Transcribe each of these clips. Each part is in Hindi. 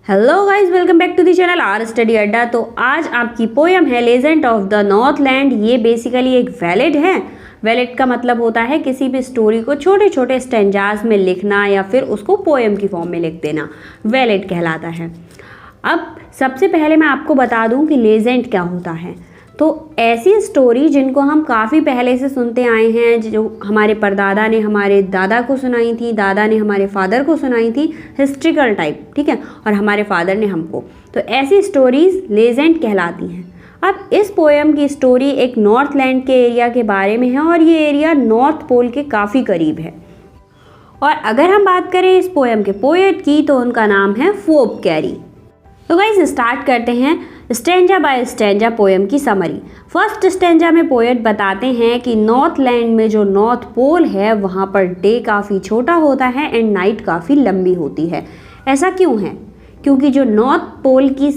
Hello guys, welcome back to the channel our study Adda. तो आज आपकी पोयम है legend of the north land. ये बेसिकली एक वैलिड है। वैलिड का मतलब होता है किसी भी स्टोरी को छोटे छोटे स्टेंजाज में लिखना या फिर उसको पोयम की फॉर्म में लिख देना वैलिड कहलाता है। अब सबसे पहले मैं आपको बता दूं कि लेजेंड क्या होता है। तो ऐसी स्टोरी जिनको हम काफ़ी पहले से सुनते आए हैं, जो हमारे परदादा ने हमारे दादा को सुनाई थी, दादा ने हमारे फादर को सुनाई थी, हिस्ट्रिकल टाइप, ठीक है, और हमारे फादर ने हमको। तो ऐसी स्टोरीज़ लेजेंड कहलाती हैं। अब इस पोएम की स्टोरी एक नॉर्थ लैंड के एरिया के बारे में है और ये एरिया नॉर्थ पोल के काफ़ी करीब है। और अगर हम बात करें इस पोएम के पोएट की तो उनका नाम है फोर्ब कैरी। तो गाइस स्टार्ट करते हैं स्टेंजा बाय स्टेंजा पोएम की समरी। फर्स्ट स्टेंजा में पोएट बताते हैं कि नॉर्थ लैंड में जो नॉर्थ पोल है वहाँ पर डे काफ़ी छोटा होता है एंड नाइट काफ़ी लंबी होती है। ऐसा क्यों है? क्योंकि जो नॉर्थ पोल की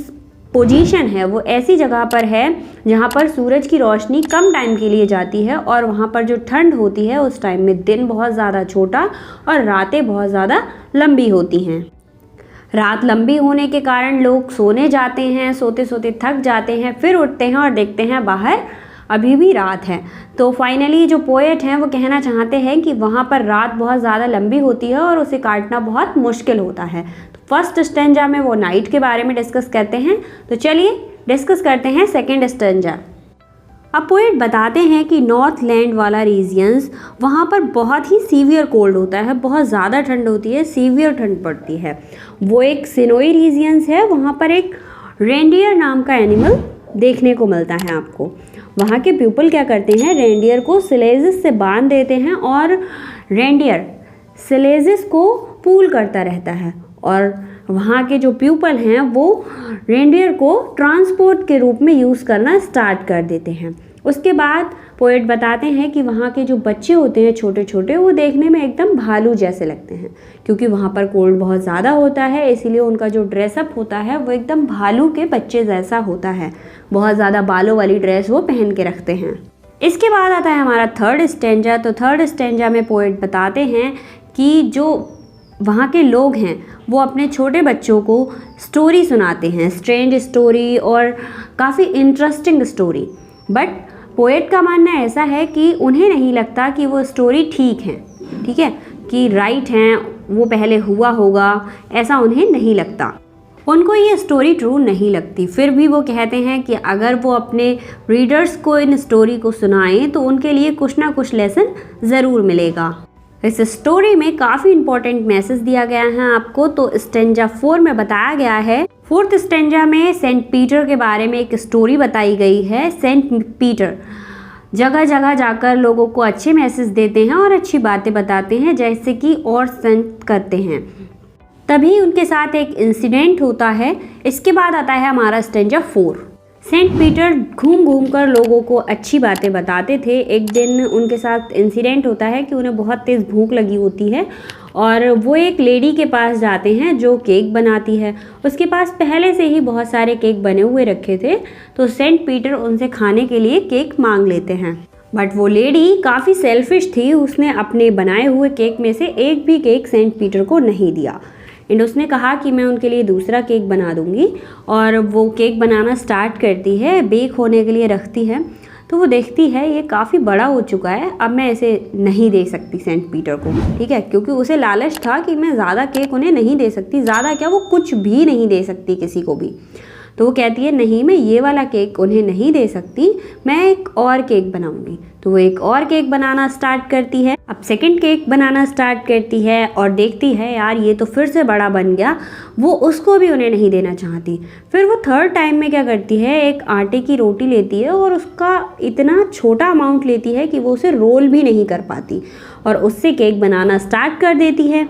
पोजीशन है वो ऐसी जगह पर है जहाँ पर सूरज की रोशनी कम टाइम के लिए जाती है और वहाँ पर जो ठंड होती है उस टाइम में दिन बहुत ज़्यादा छोटा और रातें बहुत ज़्यादा लंबी होती हैं। रात लंबी होने के कारण लोग सोने जाते हैं, सोते सोते थक जाते हैं, फिर उठते हैं और देखते हैं बाहर अभी भी रात है। तो फाइनली जो पोएट हैं वो कहना चाहते हैं कि वहाँ पर रात बहुत ज़्यादा लंबी होती है और उसे काटना बहुत मुश्किल होता है। तो फर्स्ट स्टेंजा में वो नाइट के बारे में डिस्कस करते हैं। तो चलिए डिस्कस करते हैं सेकेंड स्टेंजा। अब पोएट बताते हैं कि नॉर्थ लैंड वाला रीजियंस वहाँ पर बहुत ही सीवियर कोल्ड होता है, बहुत ज़्यादा ठंड होती है, सीवियर ठंड पड़ती है। वो एक सिनोई रीजियंस है। वहाँ पर एक रेंडियर नाम का एनिमल देखने को मिलता है आपको। वहाँ के पीपल क्या करते हैं, रेंडियर को स्लेजिस से बांध देते हैं और रेंडियर स्लेजिस को पूल करता रहता है और वहाँ के जो पीपल हैं वो रेंडियर को ट्रांसपोर्ट के रूप में यूज़ करना स्टार्ट कर देते हैं। उसके बाद पोएट बताते हैं कि वहाँ के जो बच्चे होते हैं छोटे छोटे, वो देखने में एकदम भालू जैसे लगते हैं क्योंकि वहाँ पर कोल्ड बहुत ज़्यादा होता है, इसीलिए उनका जो ड्रेसअप होता है वो एकदम भालू के बच्चे जैसा होता है। बहुत ज़्यादा बालों वाली ड्रेस वो पहन के रखते हैं। इसके बाद आता है हमारा थर्ड स्टेंजा। तो थर्ड स्टेंजा में पोएट बताते हैं कि जो वहाँ के लोग हैं वो अपने छोटे बच्चों को स्टोरी सुनाते हैं, स्ट्रेंज स्टोरी और काफ़ी इंटरेस्टिंग स्टोरी। बट पोएट का मानना ऐसा है कि उन्हें नहीं लगता कि वो स्टोरी ठीक है, ठीक है, कि राइट हैं, वो पहले हुआ होगा, ऐसा उन्हें नहीं लगता। उनको ये स्टोरी ट्रू नहीं लगती। फिर भी वो कहते हैं कि अगर वो अपने रीडर्स को इन स्टोरी को सुनाएं तो उनके लिए कुछ ना कुछ लेसन ज़रूर मिलेगा। इस स्टोरी में काफ़ी इंपॉर्टेंट मैसेज दिया गया है आपको। तो स्टेंजा 4 में बताया गया है। फोर्थ स्टेंजा में सेंट पीटर के बारे में एक स्टोरी बताई गई है। सेंट पीटर जगह जगह जाकर लोगों को अच्छे मैसेज देते हैं और अच्छी बातें बताते हैं जैसे कि और संत करते हैं। तभी उनके साथ एक इंसिडेंट होता है। इसके बाद आता है हमारा स्टेंजा 4। सेंट पीटर घूम घूम कर लोगों को अच्छी बातें बताते थे। एक दिन उनके साथ इंसिडेंट होता है कि उन्हें बहुत तेज़ भूख लगी होती है और वो एक लेडी के पास जाते हैं जो केक बनाती है। उसके पास पहले से ही बहुत सारे केक बने हुए रखे थे। तो सेंट पीटर उनसे खाने के लिए केक मांग लेते हैं। बट वो लेडी काफ़ी सेल्फिश थी। उसने अपने बनाए हुए केक में से एक भी केक सेंट पीटर को नहीं दिया एंड उसने कहा कि मैं उनके लिए दूसरा केक बना दूंगी। और वो केक बनाना स्टार्ट करती है, बेक होने के लिए रखती है। तो वो देखती है ये काफ़ी बड़ा हो चुका है, अब मैं इसे नहीं दे सकती सेंट पीटर को, ठीक है, क्योंकि उसे लालच था कि मैं ज़्यादा केक उन्हें नहीं दे सकती, ज़्यादा क्या वो कुछ भी नहीं दे सकती किसी को भी। तो वो कहती है नहीं, मैं ये वाला केक उन्हें नहीं दे सकती, मैं एक और केक बनाऊंगी। तो वो एक और केक बनाना स्टार्ट करती है। अब सेकंड केक बनाना स्टार्ट करती है और देखती है यार ये तो फिर से बड़ा बन गया। वो उसको भी उन्हें नहीं देना चाहती। फिर वो थर्ड टाइम में क्या करती है, एक आटे की रोटी लेती है और उसका इतना छोटा अमाउंट लेती है कि वो उसे रोल भी नहीं कर पाती और उससे केक बनाना स्टार्ट कर देती है।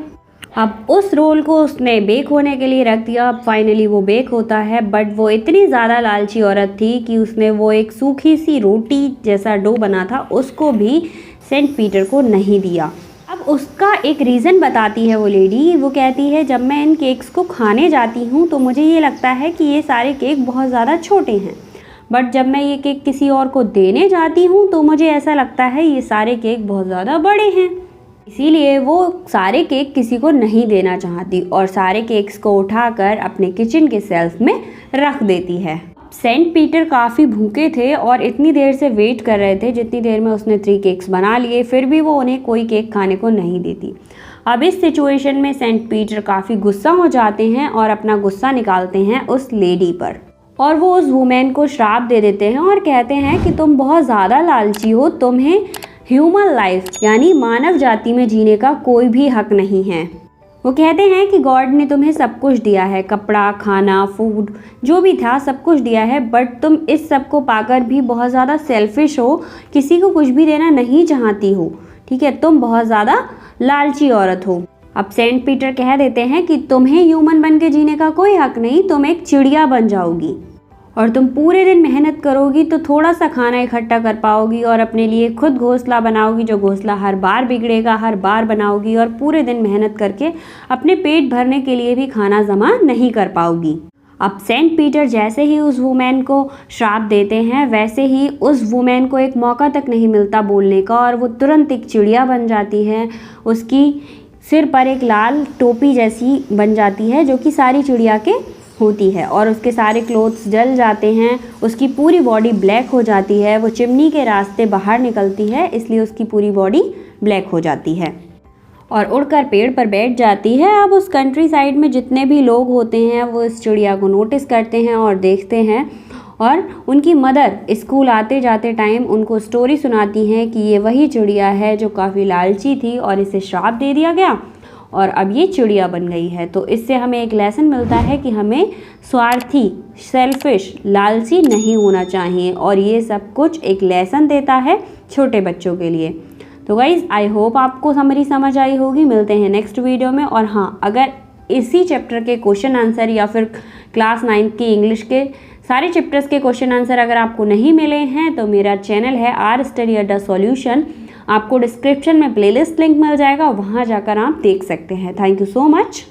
अब उस रोल को उसने बेक होने के लिए रख दिया। अब फाइनली वो बेक होता है। बट वो इतनी ज़्यादा लालची औरत थी कि उसने वो एक सूखी सी रोटी जैसा डो बना था उसको भी सेंट पीटर को नहीं दिया। अब उसका एक रीज़न बताती है वो लेडी। वो कहती है जब मैं इन केक्स को खाने जाती हूँ तो मुझे ये लगता है कि ये सारे केक बहुत ज़्यादा छोटे हैं, बट जब मैं ये केक किसी और को देने जाती हूँ तो मुझे ऐसा लगता है ये सारे केक बहुत ज़्यादा बड़े हैं। इसीलिए वो सारे केक किसी को नहीं देना चाहती और सारे केक्स को उठाकर अपने किचन के शेल्फ में रख देती है। सेंट पीटर काफ़ी भूखे थे और इतनी देर से वेट कर रहे थे जितनी देर में उसने 3 केक्स बना लिए, फिर भी वो उन्हें कोई केक खाने को नहीं देती। अब इस सिचुएशन में सेंट पीटर काफ़ी गुस्सा हो जाते हैं और अपना गुस्सा निकालते हैं उस लेडी पर और वो उस वुमेन को श्राप दे देते हैं और कहते हैं कि तुम बहुत ज़्यादा लालची हो, तुम्हें ह्यूमन लाइफ यानी मानव जाति में जीने का कोई भी हक नहीं है। वो कहते हैं कि गॉड ने तुम्हें सब कुछ दिया है, कपड़ा, खाना, फूड जो भी था सब कुछ दिया है, बट तुम इस सब को पाकर भी बहुत ज़्यादा सेल्फिश हो, किसी को कुछ भी देना नहीं चाहती हो। ठीक है, तुम बहुत ज़्यादा लालची औरत हो। अब सेंट पीटर कह देते हैं कि तुम्हें ह्यूमन बन के जीने का कोई हक नहीं, तुम एक चिड़िया बन जाओगी और तुम पूरे दिन मेहनत करोगी तो थोड़ा सा खाना इकट्ठा कर पाओगी और अपने लिए खुद घोंसला बनाओगी, जो घोंसला हर बार बिगड़ेगा, हर बार बनाओगी और पूरे दिन मेहनत करके अपने पेट भरने के लिए भी खाना जमा नहीं कर पाओगी। अब सेंट पीटर जैसे ही उस वुमेन को श्राप देते हैं वैसे ही उस वुमेन को एक मौका तक नहीं मिलता बोलने का और वो तुरंत एक चिड़िया बन जाती है। उसकी सिर पर एक लाल टोपी जैसी बन जाती है जो कि सारी चिड़िया के होती है और उसके सारे क्लोथ्स जल जाते हैं, उसकी पूरी बॉडी ब्लैक हो जाती है, वो चिमनी के रास्ते बाहर निकलती है इसलिए उसकी पूरी बॉडी ब्लैक हो जाती है और उड़कर पेड़ पर बैठ जाती है। अब उस कंट्री साइड में जितने भी लोग होते हैं वो इस चिड़िया को नोटिस करते हैं और देखते हैं और उनकी मदर स्कूल आते जाते टाइम उनको स्टोरी सुनाती हैं कि ये वही चिड़िया है जो काफ़ी लालची थी और इसे श्राप दे दिया गया और अब ये चिड़िया बन गई है। तो इससे हमें एक लेसन मिलता है कि हमें स्वार्थी, सेल्फिश, लालची नहीं होना चाहिए और ये सब कुछ एक लेसन देता है छोटे बच्चों के लिए। तो गाइज़ आई होप आपको समरी समझ आई होगी। मिलते हैं नेक्स्ट वीडियो में। और हाँ, अगर इसी चैप्टर के क्वेश्चन आंसर या फिर क्लास 9 की इंग्लिश के सारे चैप्टर्स के क्वेश्चन आंसर अगर आपको नहीं मिले हैं तो मेरा चैनल है आर स्टडी अड्डा सॉल्यूशन, आपको डिस्क्रिप्शन में प्लेलिस्ट लिंक मिल जाएगा, वहाँ जाकर आप देख सकते हैं। Thank you so much.